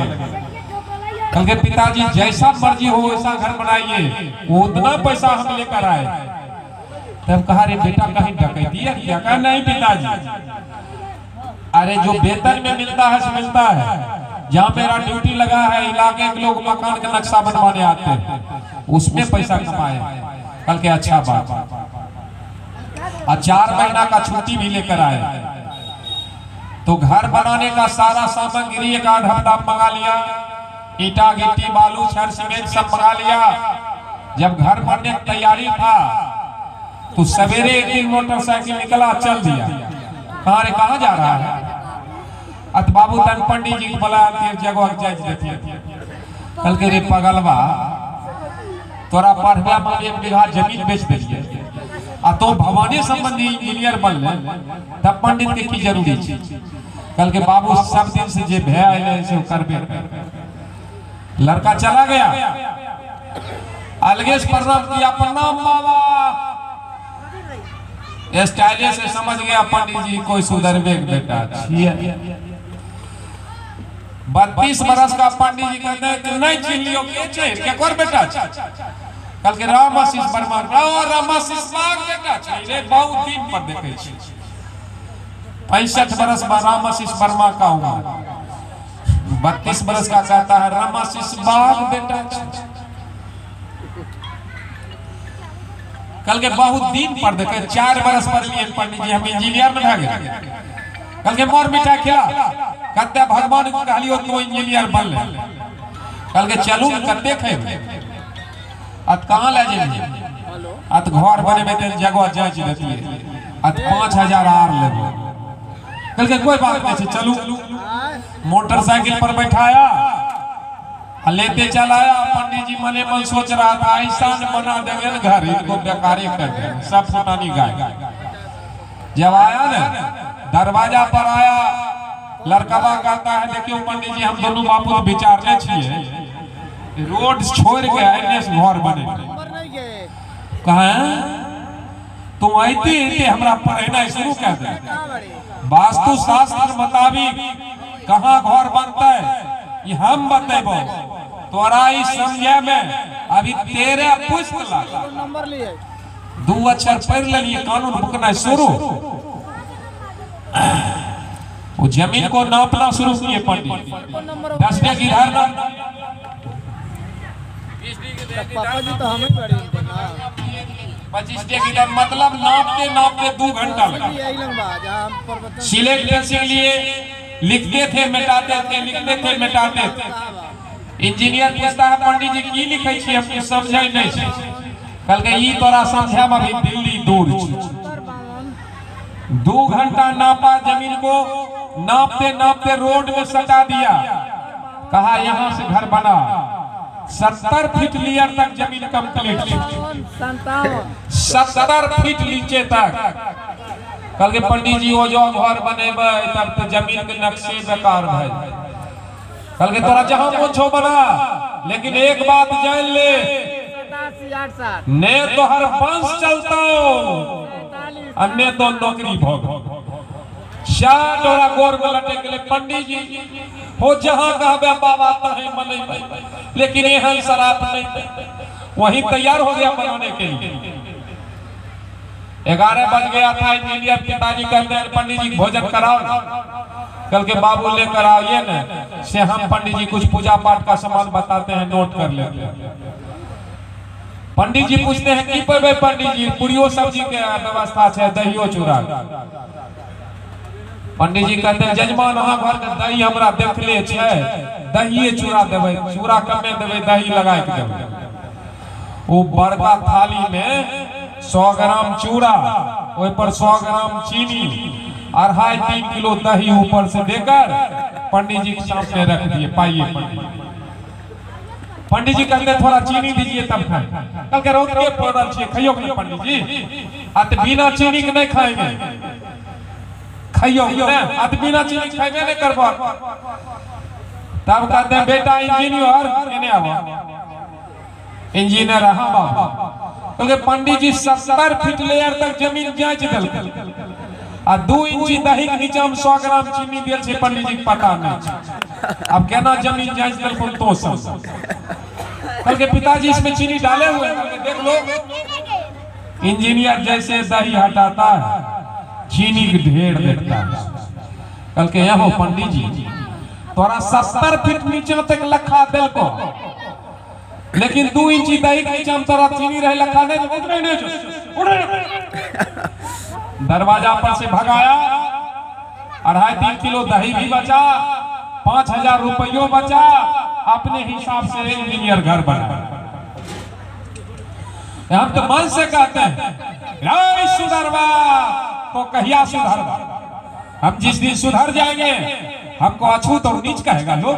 लगते हैं। कल के पिताजी जैसा मर्जी हो वैसा घर बनाइए, उतना पैसा हम लेकर आए। तब कहा रे बेटा कहीं डकैती है क्या? कहा नहीं पिताजी, अरे जो वेतन में मिलता है सो मिलता है। जहाँ मेरा ड्यूटी लगा है इलाके के लोग मकान का नक्शा बनवाने आते हैं, उसमें पैसा कमाए। कल के अच्छा बात, और 4 महीना का छुट्टी भी लेकर आए। तो घर बनाने का सारा सामग्री 1 आध हफ्ता मंगा लिया, ईटा गिट्टी बालू छड़ सीमेंट सब मंगा लिया। जब घर बनने की तैयारी था तो सवेरे एक दिन मोटरसाइकिल निकला, चल दिया। कहाँ रे कहाँ जा रहा है? अत बाबू तन पंडित जी को बोला जगह जांच देती। कल के रे पगलवा, तोरा पढ़वा में 1 बीघा जमीन बेच देलिए आ तो भवानी संबंधी इंजीनियर बनले, तब पंडित के की जरूरी थी? कल के बाबू सब दिन से जे भय आए से करबे। लड़का चला गया, अलगेश प्रणाम किया, प्रणाम बाबा। स्टाइल से समझ गया पंडित जी कोई सुधरबे बेटा। 32 बरस का पंडित जी कहते हैं कि नहीं चिन्ह लियो के छै क्या कर बेटा? कल के राम आशीष वर्मा, राम आशीष बाग बेटा छै रे, बहुत दिन पर देखे छी। 65 बरस में राम आशीष वर्मा का उम्र, 32 बरस का कहता है राम आशीष बाग बेटा। कल के बहुत दिन पर देखे, 4 बरस पर लिए पंडित जी हम इंजीनियर में भागे। कल के मोर मिठाई खिला, कहते भगवान को कहलियो तू इंजीनियर बन ले। कल के चलू कते खेबे, अत कहाँ ले जेबे? अत घर बने में तेन जगह जांच देती, अत 5000 आर लेबो। कल के कोई बात नहीं, चलू। मोटरसाइकिल पर बैठाया, लेते चलाया। पंडित जी मने मन सोच रहा था ऐसा बना देंगे ना घर, इनको बेकारी कर देंगे, सब फुटानी गाय। जब आया ना दरवाजा पर आया, लड़कवा कहता है देखियो पंडित जी हम दोनों बापू विचारने छिए, रोड छोड़ के आने से घर बने। कहा तुम आते हमरा पढ़ना शुरू कर दे। वास्तु शास्त्र मुताबिक कहाँ घर बनता है ये हम बतेबो, तोरा इस समझे में अभी 13 पुष्प नंबर लिए 2 अक्षर पढ़ लिए, कानून भुगतना शुरू। वो जमीन को नापना शुरू किए पंडित। 10 डेग इधर ना, 25 डेग इधर, मतलब नापते नापते 2 घंटा लगा। सिलेट पेंसिल लिए लिखते थे मिटाते थे, लिखते थे मिटाते थे। इंजीनियर पूछता है पंडित जी की लिखे छी, हमके समझे नहीं छै। कल के ई तोरा समझे में भी दिल्ली दूर छै। 2 घंटा नापा जमीन को, नापते नापते रोड में सटा दिया। कहा यहाँ से घर बना। 70 फीट लीयर तक जमीन कंप्लीट, 70 फीट नीचे तक। कल के पंडित जी वो जो घर बनेबे तब तो जमीन के नक्शे बेकार भए। कल के तोरा जहां मन छो बना, लेकिन एक बात जान ले, ने तो हर वंश चलता अन्य तो नौकरी भोग। शाह तोरा गोर में लटे के लिए पंडित जी हो जहां कहबे बाबा तहे बने, लेकिन यहां शराब नहीं, वहीं तैयार हो गया बनाने के लिए। 11 बज गया था। इंजीनियर पिताजी कहते हैं पंडित जी भोजन कराओ। कल के बाबू लेकर आइए ना, से हम पंडित जी कुछ पूजा पाठ का सामान बताते हैं, नोट कर लेते हैं। पंडित जी पूछते हैं की पर पंडित जी पूरियो सब्जी के व्यवस्था है, दहियो चूड़ा। पंडित जी कहते हैं जजमान अहाँ घर के दही हमरा देखले छै, दहिए चूड़ा देवे, चूड़ा कमे देवे, दही लगाए के देवे। वो बड़का थाली में 100 ग्राम चूड़ा, ओइ पर 100 ग्राम चीनी, 2.5-3 किलो दही ऊपर से देकर पंडित जी के सामने रख दिए। पाइए पंडित जी कहते थोड़ा चीनी दीजिए तब खाए। कल के रोज के पड़ल छे, खाइयो के पंडित जी अत बिना चीनी के नहीं खाएंगे, खाइयो ना अत बिना चीनी खाएंगे नहीं करबो। तब कहते हैं बेटा इंजीनियर इने आवा, इंजीनियर हां बाबा। क्योंकि पंडित जी 70 फीट लेयर तक जमीन जांच देलक आ 2 इंची दही के नीचे हम 100 ग्राम चीनी दियल छे, पंडित जी पता नहीं। अब कहना जमीन जायज बिल्कुल तो सब। कल के पिताजी इसमें चीनी डाले हुए हैं, देख लो। इंजीनियर जैसे दही हटाता है चीनी की ढेर देखता है। कल के यहाँ पंडित जी तोरा 70 फीट नीचे तक लखा दिल को, लेकिन 2 इंची दही के नीचे हम तोरा चीनी रहे लखा नहीं। दरवाजा पर से भगाया, 2.5-3 किलो दही भी बचा, 5000 रुपयों बचा। अपने हिसाब से इंजीनियर घर बना। हम तो मन से कहते हैं सुधरवा तो कहिया सुधरवा। हम जिस दिन सुधर जाएंगे हमको अछूत और नीच कहेगा लोग।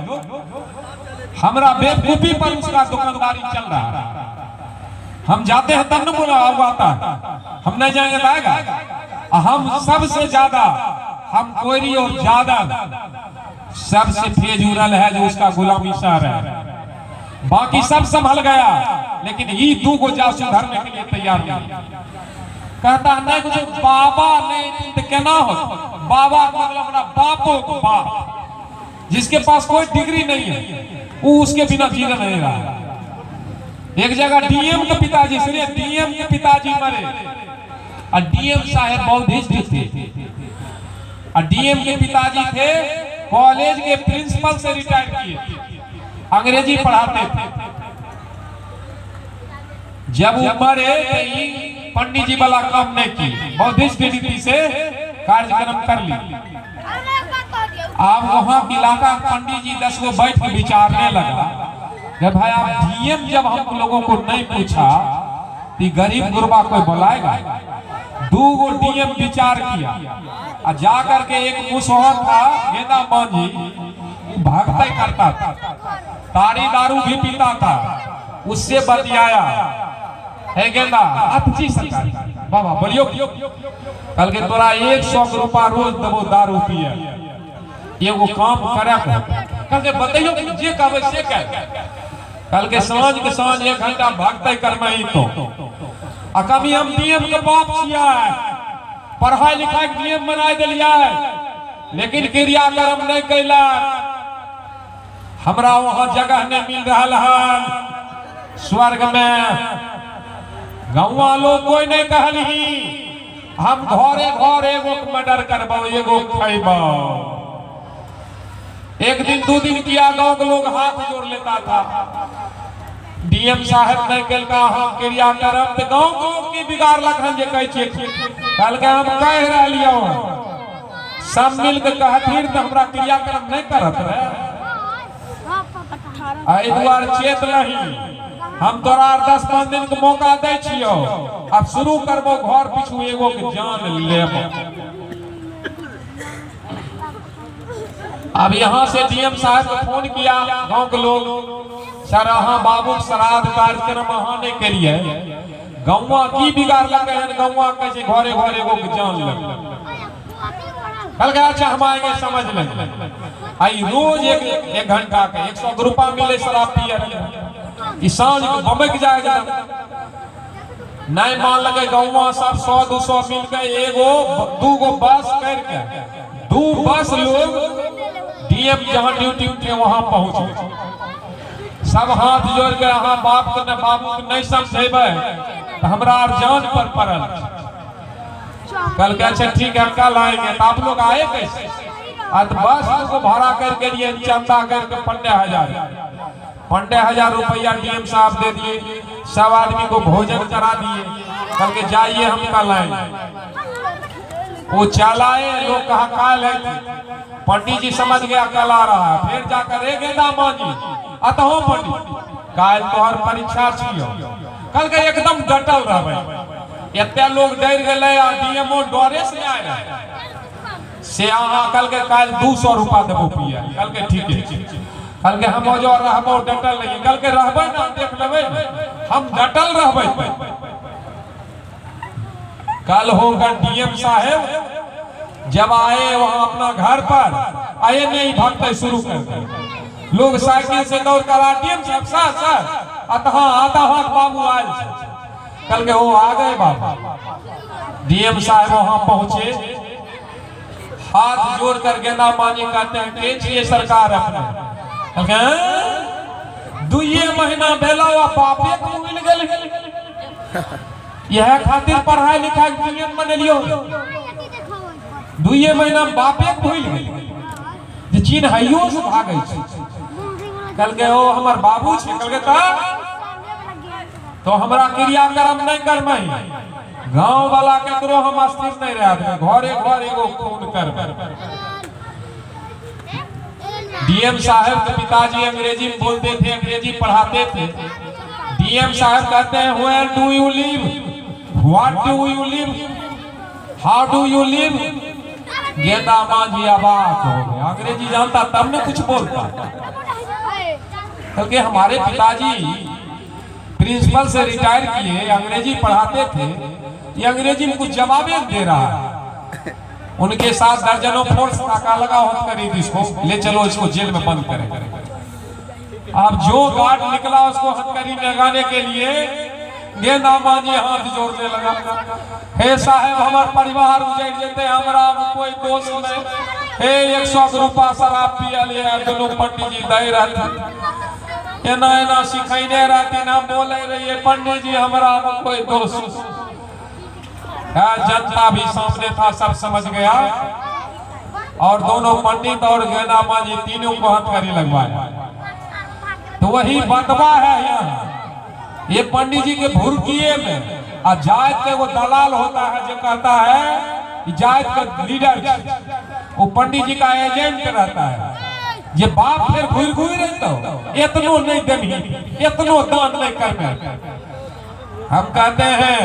हमारा बेवकूफी पर उसका दुकानदारी चल रहा है। हम जाते हैं तब न बोला आता है, हम नहीं जाएंगे तो आएगा। हम सबसे ज्यादा हम कोयरी और ज्यादा सबसे फेज उड़ल है जो उसका गुलामी शहर है। बाकी सब संभल गया, लेकिन ये 2 को जा सुधरने के लिए तैयार नहीं। कहता नहीं कुछ बाबा नहीं तो क्या ना हो। बाबा मतलब अपना बापों को बाप, जिसके पास कोई डिग्री नहीं है वो उसके बिना जीना नहीं रहा। एक जगह डीएम के पिताजी सुनिए, डीएम के पिताजी मरे और डीएम साहब बौद्धिस्ट थे। और डीएम के पिताजी थे कॉलेज के प्रिंसिपल से रिटायर किए, अंग्रेजी पढ़ाते थे। जब वो मरे पंडित जी वाला काम नहीं की, बौद्धिस्ट नीति से कार्यक्रम कर ली। अब वहां के इलाका पंडित जी 10 को बैठ के विचारने लगा कि भाई आप डीएम जब हम लोगों को नहीं पूछा तो गरीब गुरबा कोई बुलाएगा। 2 गो डीएम विचार किया और जाकर के एक मुसहर था गेंदा मांझी, भागता करता था, ताड़ी दारू भी पीता था, उससे बतियाया है गेंदा अच्छी सरकार बाबा बोलियो। कल के तोरा 100 रुपया रोज देवो दारू पिए, एगो काम करे कल के बताइयो जे कहबे से कह। कल के सांझ 1 घंटा भागते करना ही तो कभी हम डीएम के बाप छिया, पढ़ाई लिखाई के नियम बना दिलिया, लेकिन क्रियाक्रम नहीं कैला। हमरा वहां जगह नहीं मिल रहा है स्वर्ग में। गाँव लोग कोई नहीं कहली हम घरे घर एगो मर्डर करबो, एगो खैबो। एक दिन 2 दिन किया, गांव के लोग हाथ जोड़ लेता था। डीएम साहब नहीं कल का हम क्रिया करब तो गांव के लोग की बिगाड़ लखन जे कह छे। कल के हम कह रहियो सब मिल के कहथिन तो हमरा क्रियाक्रम नहीं करत रहे। एहि दुआरे चेत नहीं, हम तोरा 10-5 दिन के मौका दे छियो, अब शुरू करबो घर पीछू एगो के जान लेबो। अब यहाँ से डीएम साहब को फोन किया, गांव के लोग सर अहाँ बाबू श्राद्ध कार्यक्रम अहाँ नहीं करिए, गौवा की बिगाड़ लगे हैं, गौवा कैसे घरे घरे एगो के जान ले। कल का अच्छा हम आएंगे समझ लेंगे। आई रोज एक घंटा के 100 रुपया मिले शराब पिए, सांझ बमक जाएगा। नहीं मान लगे गौवा सब 100-200 मिल के एगो 2 गो बस करके 2 बस लोग डीएम जहाँ ड्यूटी उठे वहां पहुंचे। सब हाथ जोड़ के अहाँ बाप के न बाबू के नहीं समझेबे तो हमरा जान पर पड़ल। कल के अच्छा ठीक है कल आएंगे, तो आप लोग आए कैसे? बस को भाड़ा करके लिए चंदा करके 15,000 रुपया डीएम साहब दे दिए, सब आदमी को भोजन करा दिए। कल के जाइए हम कल आएंगे। वो चलाए लोग कहा काल है, पंडित जी समझ गया कल आ रहा है। फिर जाकर रे गेंदा मांझी अतहो पंडित काल तोहर परीक्षा छियो। कल के एकदम डटल रहबे। एते लोग डर गए आ डीएमओ डरे से आए रहे से अहाँ कल के काल 200 रुपया देबो पिया। कल के ठीक है, कल के हम जो रहबो डटल नहीं, कल के रहबे ना देख लेबे हम डटल रहबे। कल होगा डीएम साहब जब आए वहां अपना घर पर आए नहीं भागते शुरू कर दिए। लोग साइकिल से दौड़ कर डीएम साहब सर आता बाबू आए। कल के वो आ गए बाबू। डीएम साहब वहां पहुंचे, हाथ जोड़कर गेंदा मांझी कहते हैं खींचिए सरकार अपने। दुए महीना बेला बापे को मिल गल, यह खातिर पढ़ाई लिखाई नियम बनेलियो। दुए महीना बापे को भूल गई जे चीन हइयो से भागै छै। कल के ओ हमर बाबू छै, कल के तो हमरा क्रियाक्रम नहीं करबै, गांव वाला केकरो हम अस्थिर नहीं रह, घरे घर एगो खून कर। डीएम साहब के पिताजी अंग्रेजी में बोलते थे, अंग्रेजी पढ़ाते थे। डीएम साहब कहते हैं where do you live, what do you live, how do you live. Genda Manjhi अबाक हो गया, अंग्रेजी जानता तब न कुछ बोलता। क्योंकि हमारे पिताजी प्रिंसिपल से रिटायर किए, अंग्रेजी पढ़ाते थे, ये अंग्रेजी में कुछ जवाब दे रहा है। उनके साथ दर्जनों फोर्स नाका लगा होत करीब, इसको ले चलो, इसको जेल में बंद करें। अब जो गार्ड निकला उसको हथकड़ी में लगाने के लिए गेंदा मांझी हाथ जोड़ने लगा। हे साहब हमार परिवार उजड़ जेते, हमरा कोई दोष नहीं। हे 100 रुपया शराब पिया लिया, दोनों पंडित जी दे रहते, एना एना सिखाइने रहती ना बोले रहिए पंडित जी हमरा कोई दोष। जनता भी सामने था, सब समझ गया और दोनों पंडित और गेंदा मांझी तीनों को हथकड़ी लगवाया। तो वही बंटवा है यहाँ, ये पंडित जी के भुरकिए में और जायद के वो दलाल होता है जो कहता है कि जायद का लीडर, वो पंडित जी का एजेंट रहता है। ये बाप फिर घुर घुर रहता हो, इतनो नहीं देनी, इतनो दान नहीं करना। हम कहते हैं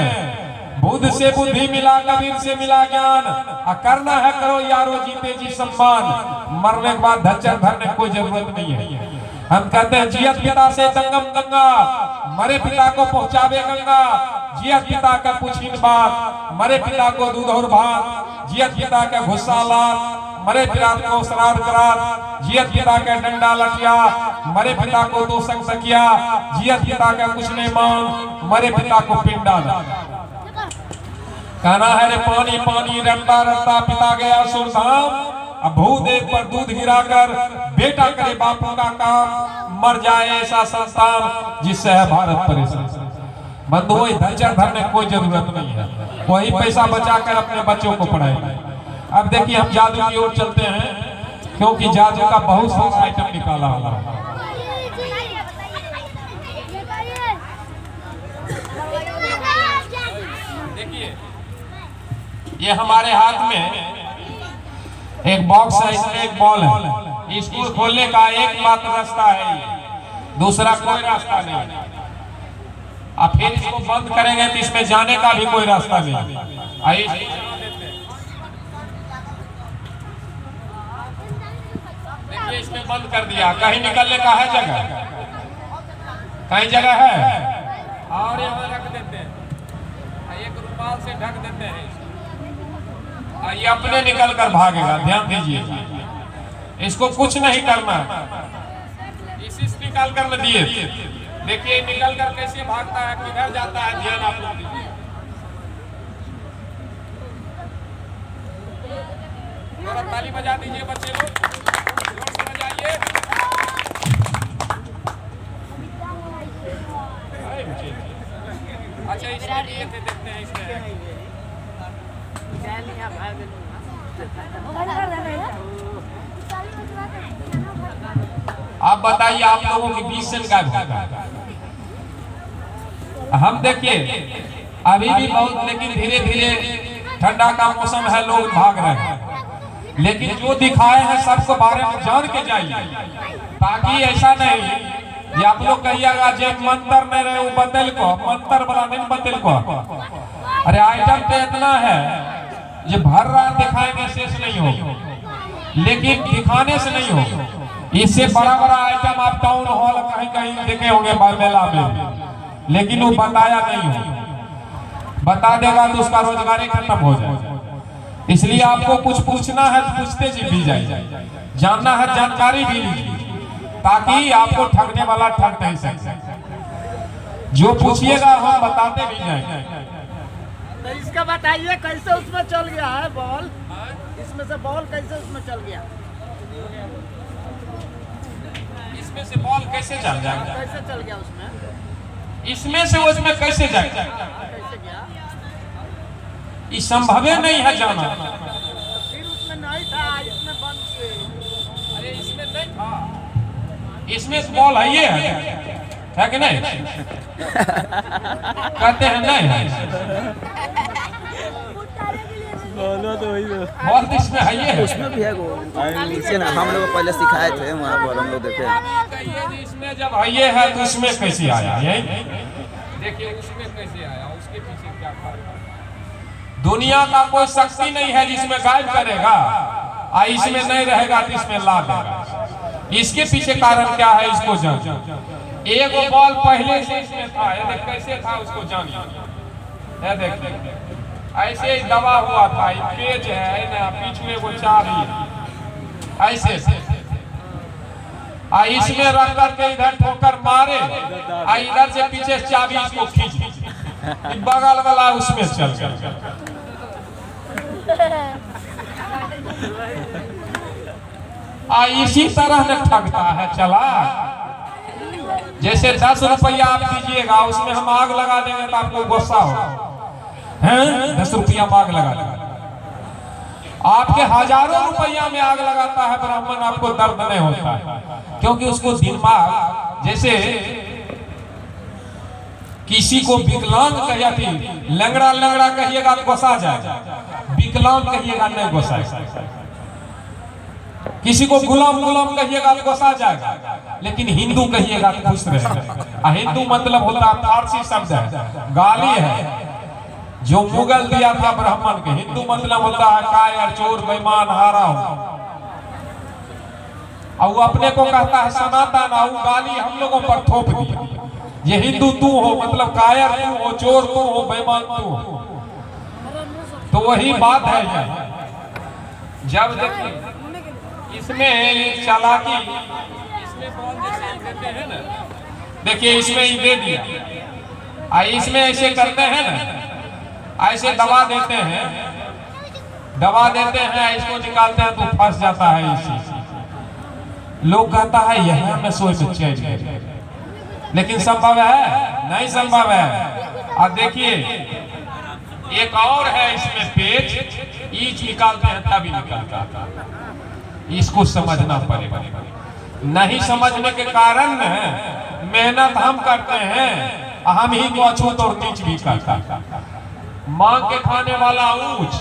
बुद्ध से बुद्धि मिला, कबीर से मिला ज्ञान, करना है करो यारो जीते जी सम्मान, मरने के बाद धच्चर धरने कोई जरूरत नहीं है। हम कहते हैं जियत पिता से संगम गंगा, मरे पिता को पहुंचावे गंगा। जियत पिता का पूछीन बात, मरे पिता को दूध और भात। जियत पिता का गुस्सा लात, मरे पिता को श्राद्ध करात। जियत पिता का डंडा लटिया, मरे पिता को दो संग सकिया। जियत पिता का कुछ नहीं मांग, मरे पिता को पिंडा दा। कहना है रे पानी पानी रटता रटता पिता गया सुरधाम। अब भूत एक पर दूध गिराकर बेटा करे बापू का काम, मर जाए ऐसा संतान जिससे है भारत परेशान। बंधु वही धच्चर धरने कोई जरूरत नहीं है, वही पैसा बचाकर अपने बच्चों को पढ़ाएंगे। अब देखिए हम जादू की ओर चलते हैं, क्योंकि जादू का बहुत सारा आइटम निकाला हुआ है। देखिए ये हमारे हाथ में एक बॉक्स है, इसमें एक बॉल है। इसको खोलने का एकमात्र रास्ता है, दूसरा कोई रास्ता नहीं। अब फिर इसको बंद करेंगे तो इसमें जाने का भी कोई रास्ता नहीं। आइए देखिए इसमें बंद कर दिया, कहीं निकलने का है जगह, कहीं जगह है और यहाँ रख देते हैं, एक रुमाल से ढक देते हैं, ये अपने निकल कर भागेगा। ध्यान दीजिए, इसको कुछ नहीं करना, इसी से निकाल कर न दिए। देखिए निकल कर कैसे भागता है, किधर जाता है, ध्यान आप लोग दीजिए। थोड़ा ताली बजा दीजिए बच्चे लोग, जोर से बजाइए। अच्छा इसमें दिए थे, देखते हैं इसमें। आप बताइए आप लोगों के बीच से क्या भागा? हम देखिए अभी भी बहुत, लेकिन धीरे धीरे ठंडा का मौसम है, लोग भाग रहे हैं। लेकिन जो दिखाए हैं सबको बारे में जान के जाइए, ताकि ऐसा नहीं कि आप लोग कहिएगा जे मंत्र नहीं रहे वो बदल को, मंत्र वाला नहीं बदल को। अरे आइटम तो इतना है ये भर रात दिखाएंगे शेष नहीं हो, लेकिन दिखाने से नहीं हो। इससे बड़ा बड़ा आइटम आप टाउन हॉल कहीं कहीं देखे होंगे मेला में, लेकिन वो बताया नहीं हो। बता देगा तो उसका रोजगार ही खत्म हो जाए। इसलिए आपको कुछ पूछना है तो पूछते जी भी जाइए, जानना है जानकारी भी लीजिए, ताकि आपको ठगने वाला ठग नहीं सके। जो पूछिएगा हम बताते भी जाएंगे। तो इसका बताइए कैसे उसमें चल गया है बॉल। इसमें से बॉल कैसे उसमें चल गया? इसमें से बॉल कैसे चल जाएगा? कैसे चल गया उसमें? इसमें से उसमें कैसे जाएगा? कैसे गया? ये संभव नहीं है जाना। तो फिर उसमें नहीं था, इसमें बंद से। अरे इसमें नहीं था, इसमें बॉल है, ये है कि नहीं? कहते हैं नहीं है, तो वही तो बॉल तो इसमें है, ये उसमें भी है गोल। नीचे ना हम लोग पहले सिखाए थे, वहाँ पर हम लोग देखे। इसमें जब है ये है तो उसमें कैसे आया? यही देखिए उसमें कैसे आया, उसके पीछे क्या फर्क है? दुनिया का कोई शक्ति नहीं है जिसमें गायब करेगा, इसमें नहीं रहेगा तो इसमें ला देगा। इसके पीछे कारण क्या है इसको जान। एक बॉल पहले से इसमें था, ये कैसे था उसको जानिए। देखिए ऐसे ही दबा हुआ था, ये पेज है ना, पीछे वो चाबी ऐसे इसमें रख करके इधर ठोकर मारे, इधर से पीछे चाबी इसको खींच, बगल वाला उसमें चल गया। इसी तरह न ठगता है चला। जैसे 10 रुपया आप दीजिएगा, उसमें हम आग लगा देंगे तो आपको गुस्सा हो, 10 रुपया आग लगा देंगे। आपके हजारों रुपया में आग लगाता है ब्राह्मण, आपको दर्द नहीं होता है, क्योंकि उसको दिमाग, जैसे किसी को विकलांग कहिए थी, लंगड़ा लंगड़ा कहिएगा तो गुस्सा जाएगा, विकलांग कहिएगा नहीं गुस्सा। किसी को गुलाम गुलाम कहिएगा तो गुस्सा जाएगा, लेकिन हिंदू कहिएगा तो खुश रहेगा। हिंदू मतलब होता है फारसी शब्द है, गाली है जो मुगल दिया था ब्राह्मण के। हिंदू मतलब होता है कायर, चोर, बेईमान, हारा हो। और वो अपने को कहता है सनातन, और गाली हम लोगों पर थोप दी। ये हिंदू तू हो, मतलब कायर तू हो, चोर तू हो, बेईमान तू हो। तो वही बात है ये। जब देखिए इसमें चालाकी, इसमें बॉल जैसे देते हैं ना, देखिए इसमें ही दे दिया, इसमें ऐसे करते हैं ना, ऐसे दबा देते हैं, इसको निकालते हैं तो फंस जाता है। इसी लोग कहता है यहाँ में सोच चेंज है, लेकिन संभव है? नहीं संभव है। अब देखिए एक और है इसमें पेज, ईच निकालते हैं तभी निकलता है। इसको समझना पड़ेगा। नहीं समझने के कारण मेहनत हम करते हैं, हम ही को अछूत और नीच भी करता है। मांग के खाने वाला ऊंच,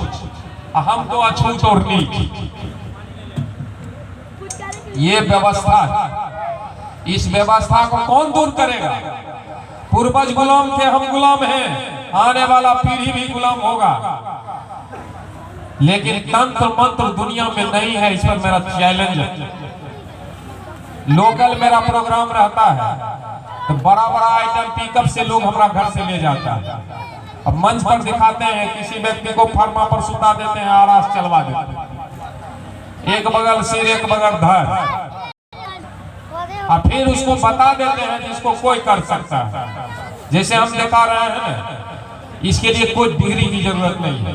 हम तो अछूत और नीच। ये व्यवस्था, इस व्यवस्था को कौन दूर करेगा? पूर्वज गुलाम थे, हम गुलाम हैं, आने वाला पीढ़ी भी गुलाम होगा। लेकिन तंत्र मंत्र दुनिया में नहीं है। इस पर मेरा चैलेंज है। लोकल मेरा प्रोग्राम रहता है तो बड़ा बड़ा आइटम पिकअप से लोग हमारा घर से ले जाता है। अब मंच पर दिखाते हैं, किसी व्यक्ति को फर्मा पर सुता देते हैं, आरास चलवा देते हैं, एक बगल सिर एक बगल धर, और फिर उसको बता देते हैं जिसको कोई कर सकता है। जैसे हम दिखा रहे हैं, इसके लिए कोई डिग्री की जरूरत नहीं है,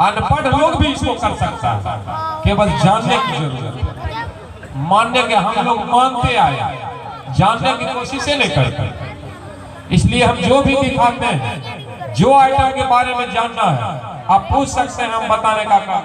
अनपढ़ लोग भी इसको कर सकता है, केवल जानने की जरूरत है। मानने के हम लोग मानते आए, जानने की कोशिश नहीं करते। इसलिए हम जो भी दिखाते हैं, जो आइटम के बारे में जानना है आप पूछ सकते हैं, हम बताने का काम